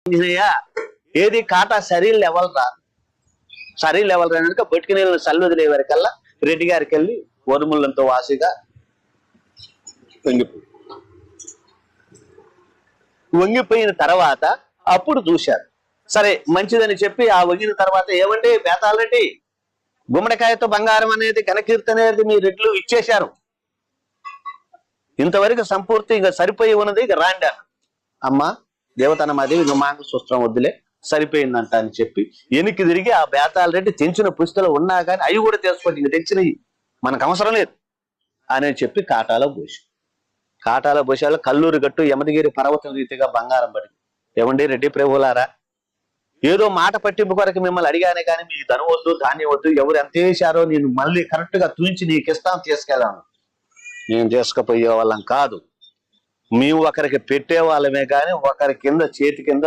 ఆంజనేయ ఏది కాటా సరీలు ఎవలరా సరీలు ఎవలరా కనుక బొట్టుకి నీళ్ళని సల్వదిలే వరకల్లా రెడ్డి గారికి వెళ్ళి వరుములంతో వాసిగా వంగిపోయిన తర్వాత అప్పుడు చూశారు. సరే మంచిదని చెప్పి ఆ వంగిన తర్వాత ఏమండి బేతాళరెడ్డి గుమ్మడికాయతో బంగారం అనేది ఘనకీర్తి అనేది మీ రెడ్లు ఇచ్చేశారు, ఇంతవరకు సంపూర్తి ఇక సరిపోయి ఉన్నది, ఇక రాండి అమ్మా దేవతనమాదేవి ఇక మాకు సూత్రం వద్దులే సరిపోయిందంట అని చెప్పి వెనక్కి తిరిగి ఆ బేతాళరెడ్డి తెంచిన పుస్తలు ఉన్నా కానీ అవి కూడా తెలుసుకోండి, ఇంక తెచ్చినవి మనకు అవసరం లేదు అని చెప్పి కాటాలో పోసాలో కల్లూరు గట్టు యమదగిరి పర్వతం రీతిగా బంగారం పడింది. ఏమండి రెడ్డి ప్రభులారా, ఏదో మాట పట్టింపు కొరకు మిమ్మల్ని అడిగానే కానీ మీ ధనం వద్దు ధాన్యం వద్దు, ఎవరు ఎంత వేశారో నేను మళ్ళీ కరెక్ట్ గా తూంచి నీకు ఇస్తాను తీసుకెళ్ళాను. నేను తీసుకుపోయే వాళ్ళం కాదు, మేము ఒకరికి పెట్టే వాళ్ళమే కానీ ఒకరి కింద చేతి కింద